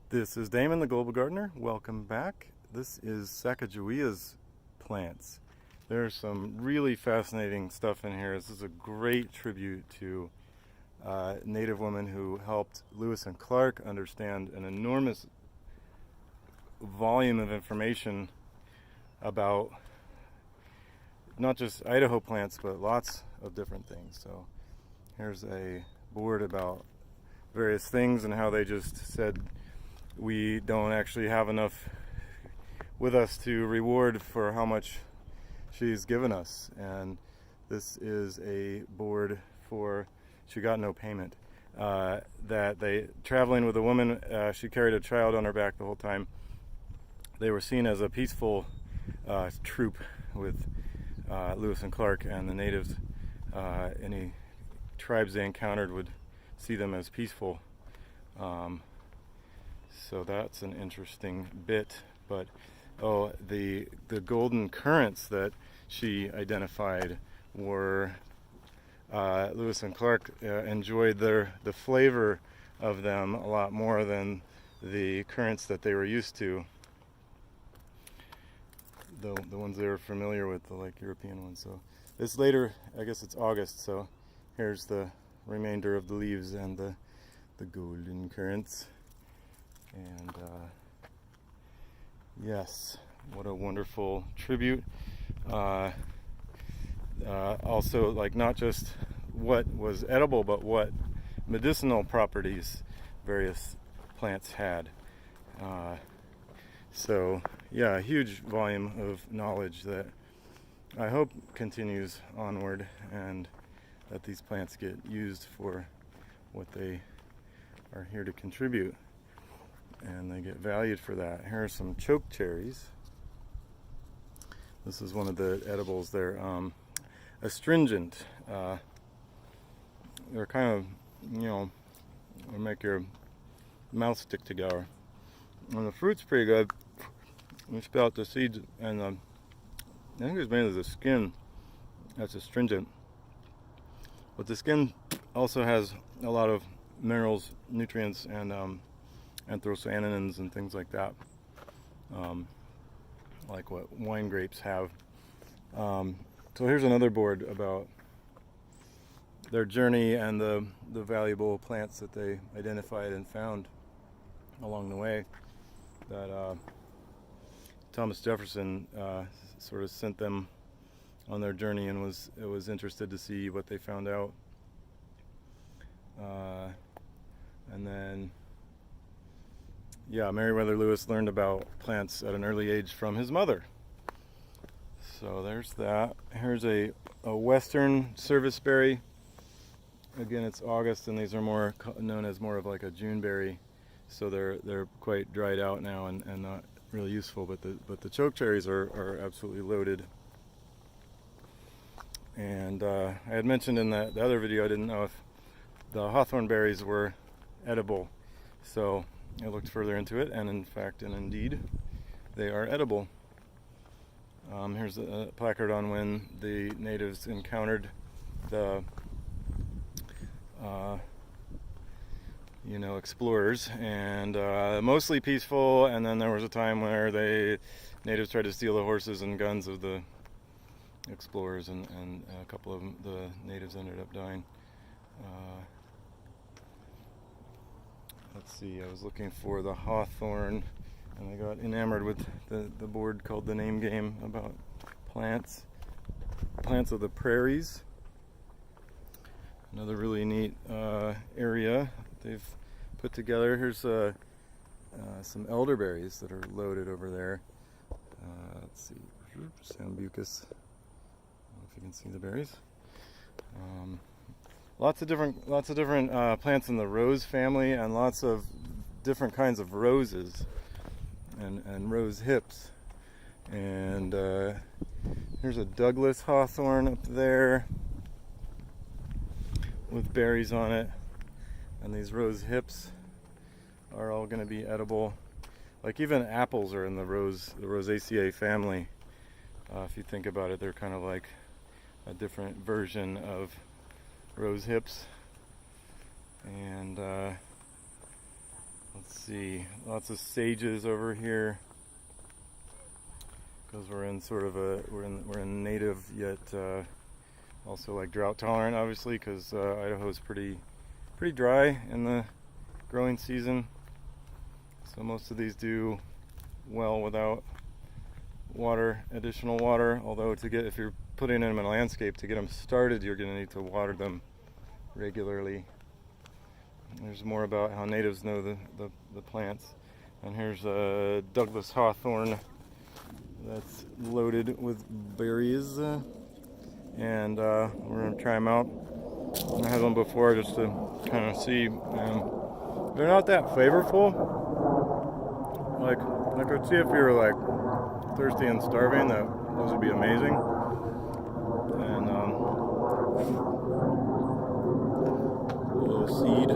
This is Damon, the Global Gardener. Welcome back. This is Sacagawea's plants. There's some really fascinating stuff in here. This is a great tribute to a Native woman who helped Lewis and Clark understand an enormous volume of information about not just Idaho plants, but lots of different things. So here's a board about various things and how they just said we don't actually have enough with us to reward for how much she's given us. And this is a board for she got no payment. That they traveling with a woman, she carried a child on her back the whole time. They were seen as a peaceful troop with Lewis and Clark, and the natives, any tribes they encountered would see them as peaceful. So that's an interesting bit. But the golden currants that she identified were Lewis and Clark enjoyed the flavor of them a lot more than the currants that they were used to. The ones they were familiar with, the like European ones. So this later, I guess it's August. So here's the remainder of the leaves and the golden currants. And yes, what a wonderful tribute. Also, like, not just what was edible, but what medicinal properties various plants had. So yeah, a huge volume of knowledge that I hope continues onward, and that these plants get used for what they are here to contribute, and they get valued for that. Here are some choke cherries. This is one of the edibles. They're astringent. They're kind of, they make your mouth stick together. And the fruit's pretty good. You spit out the seeds, and I think it's mainly the skin that's astringent. But the skin also has a lot of minerals, nutrients, and anthocyanins and things like that, like what wine grapes have. So here's another board about their journey and the valuable plants that they identified and found along the way, that Thomas Jefferson sort of sent them on their journey and was interested to see what they found out. And then, yeah, Meriwether Lewis learned about plants at an early age from his mother. So there's that. Here's a western serviceberry. Again, it's August, and these are more known as more of like a Juneberry. So they're quite dried out now and not really useful. But the choke cherries are absolutely loaded. And I had mentioned in the other video, I didn't know if the Hawthorn berries were edible. So I looked further into it, and in fact, and indeed, they are edible. Here's a placard on when the natives encountered the explorers, and mostly peaceful. And then there was a time where natives tried to steal the horses and guns of the explorers, and a couple of the natives ended up dying. Let's see, I was looking for the Hawthorn, and I got enamored with the board called The Name Game about plants of the prairies. Another really neat area they've put together. Here's some elderberries that are loaded over there. Let's see, Sambucus. I don't know if you can see the berries. Lots of different plants in the rose family, and lots of different kinds of roses and rose hips. And here's a Douglas hawthorn up there with berries on it, and these rose hips are all going to be edible. Like, even apples are in the Rosaceae family. If you think about it, they're kind of like a different version of rose hips. And Let's see, lots of sages over here because we're in sort of a we're in native yet also like drought tolerant, obviously, because Idaho is pretty dry in the growing season. So most of these do well without water, additional water. Although if you're putting them in a landscape, to get them started, you're going to need to water them regularly. There's more about how natives know the plants. And here's a Douglas hawthorn that's loaded with berries. And we're going to try them out. I had one before just to kind of see. They're not that flavorful. Like I could see if you were like thirsty and starving, that those would be amazing. And a little seed.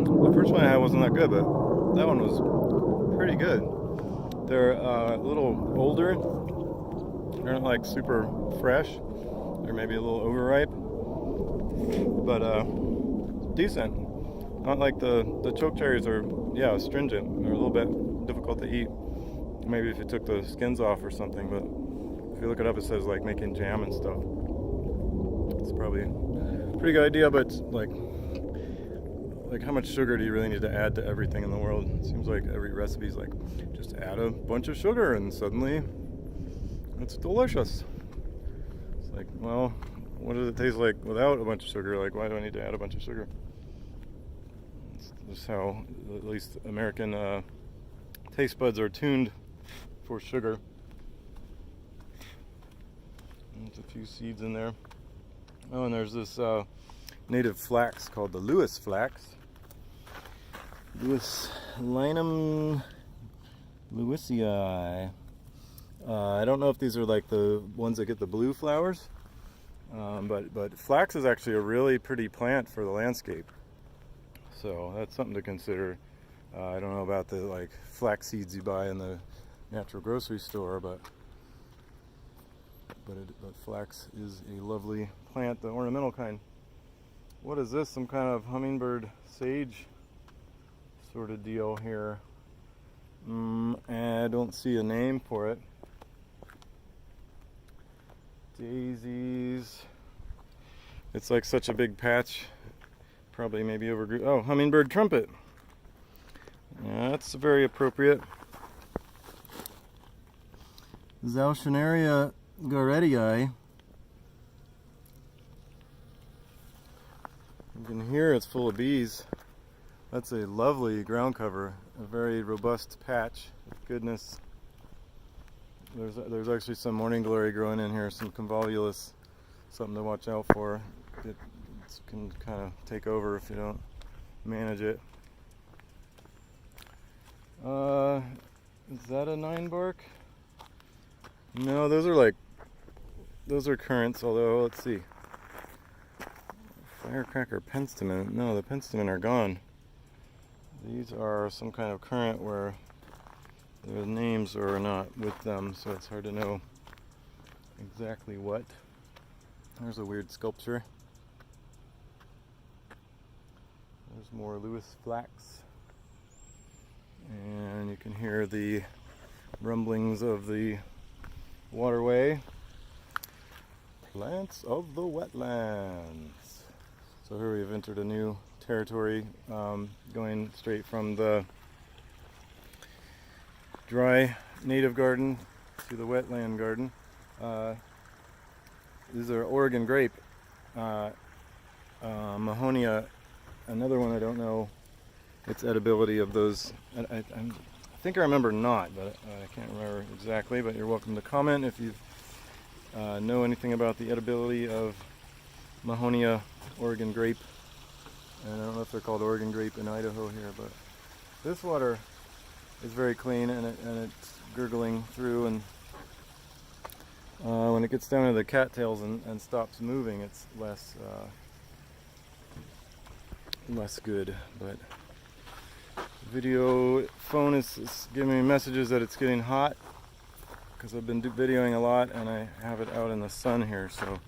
The first one I had wasn't that good, but that one was pretty good. They're a little older. They're not like super fresh. They're maybe a little overripe, but decent. Not like the choke cherries are, yeah, astringent. They're a little bit difficult to eat. Maybe if you took the skins off or something, but if you look it up, it says like making jam and stuff. It's probably a pretty good idea, but like how much sugar do you really need to add to everything in the world? It seems like every recipe is like, just add a bunch of sugar and suddenly it's delicious. It's like, well, what does it taste like without a bunch of sugar? Like, why do I need to add a bunch of sugar? It's just how at least American taste buds are tuned for sugar. There's a few seeds in there. Oh, and there's this native flax called the Lewis flax. Linum lewisii. I don't know if these are like the ones that get the blue flowers, but flax is actually a really pretty plant for the landscape. So that's something to consider. I don't know about the like flax seeds you buy in the natural grocery store, but flax is a lovely plant, the ornamental kind. What is this? Some kind of hummingbird sage sort of deal here. I don't see a name for it. Daisies. It's like such a big patch. Probably maybe overgrew. Oh, hummingbird trumpet. Yeah, that's very appropriate. Zalcenaria garretii. You can hear it's full of bees. That's a lovely ground cover, a very robust patch. Goodness. There's actually some morning glory growing in here, some convolvulus, something to watch out for. It can kind of take over if you don't manage it. Is that a 9-bark? No, those are currants, although let's see. Firecracker penstemon. No, the penstemon are gone. These are some kind of currant where the names are not with them, so it's hard to know exactly what. There's a weird sculpture. There's more Lewis flax. And you can hear the rumblings of the waterway. Plants of the wetlands. So here we've entered a new territory, going straight from the dry native garden to the wetland garden. These are Oregon grape, Mahonia. Another one I don't know its edibility of those. I think I remember not, but I can't remember exactly. But you're welcome to comment if you know anything about the edibility of Mahonia Oregon grape. And I don't know if they're called Oregon grape in Idaho here, but this water is very clean, and it's gurgling through, and when it gets down to the cattails and stops moving, it's less good. But video phone is giving me messages that it's getting hot because I've been videoing a lot and I have it out in the sun here, so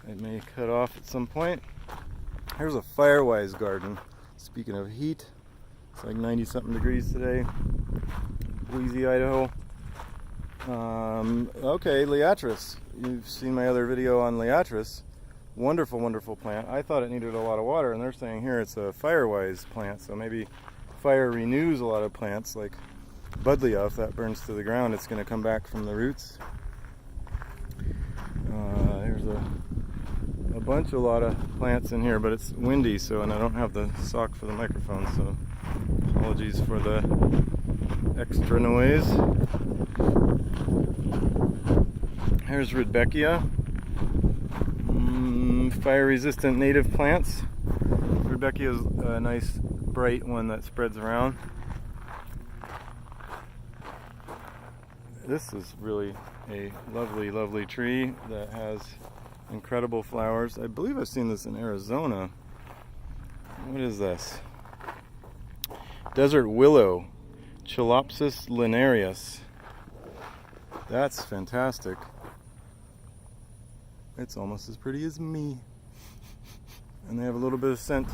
it may cut off at some point. Here's a Firewise garden. Speaking of heat, it's like 90 something degrees today. Boise, Idaho. Okay, Liatris. You've seen my other video on Liatris. Wonderful, wonderful plant. I thought it needed a lot of water, and they're saying here it's a Firewise plant, so maybe fire renews a lot of plants, like Buddleia. If that burns to the ground, it's going to come back from the roots. There's a lot of plants in here, but it's windy, so, and I don't have the sock for the microphone, so apologies for the extra noise. Here's Rudbeckia, fire-resistant native plants. Rudbeckia is a nice bright one that spreads around. This is really a lovely, lovely tree that has incredible flowers. I believe I've seen this in Arizona. What is this? Desert willow, Chelopsis linearis. That's fantastic. It's almost as pretty as me. And they have a little bit of scent.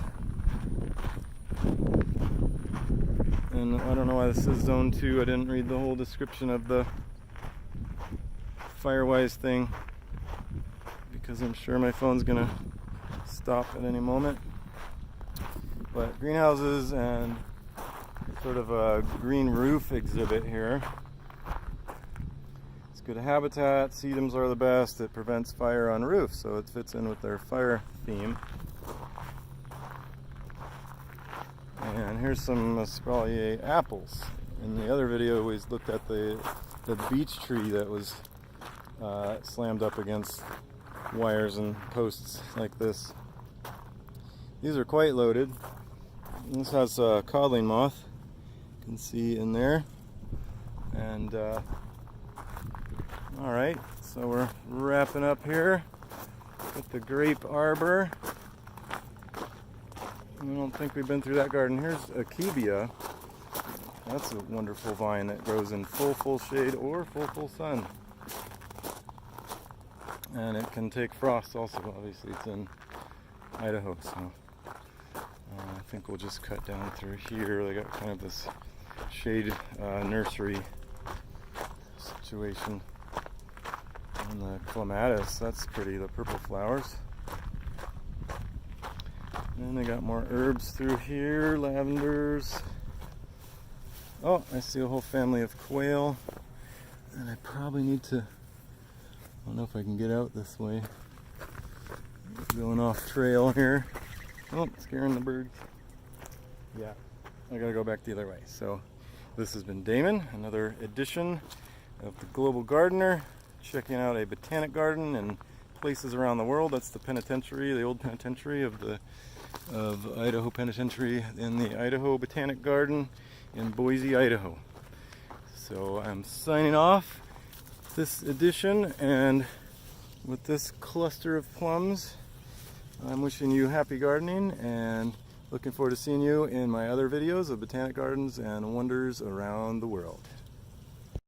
And I don't know why this is zone 2. I didn't read the whole description of the Firewise thing, because I'm sure my phone's gonna stop at any moment. But greenhouses and sort of a green roof exhibit here. It's good habitat. Sedums are the best. It prevents fire on roofs, so it fits in with their fire theme. And here's some espalier apples. In the other video, we looked at the beech tree that was slammed up against wires and posts like this. These are quite loaded. This has codling moth, you can see in there. And alright, so we're wrapping up here with the grape arbor. I don't think we've been through that garden. Here's Akebia. That's a wonderful vine that grows in full shade or full sun. And it can take frost also. Obviously it's in Idaho, so I think we'll just cut down through here. They got kind of this shade nursery situation. And the clematis, that's pretty, the purple flowers. And they got more herbs through here, lavenders. Oh, I see a whole family of quail. And I probably need to, I don't know if I can get out this way. Going off trail here. Oh, scaring the birds. Yeah, I gotta go back the other way. So this has been Damon, another edition of the Global Gardener, checking out a botanic garden in places around the world. That's the penitentiary, the old penitentiary of Idaho Penitentiary in the Idaho Botanic Garden in Boise, Idaho. So I'm signing off this edition, and with this cluster of plums, I'm wishing you happy gardening and looking forward to seeing you in my other videos of botanic gardens and wonders around the world.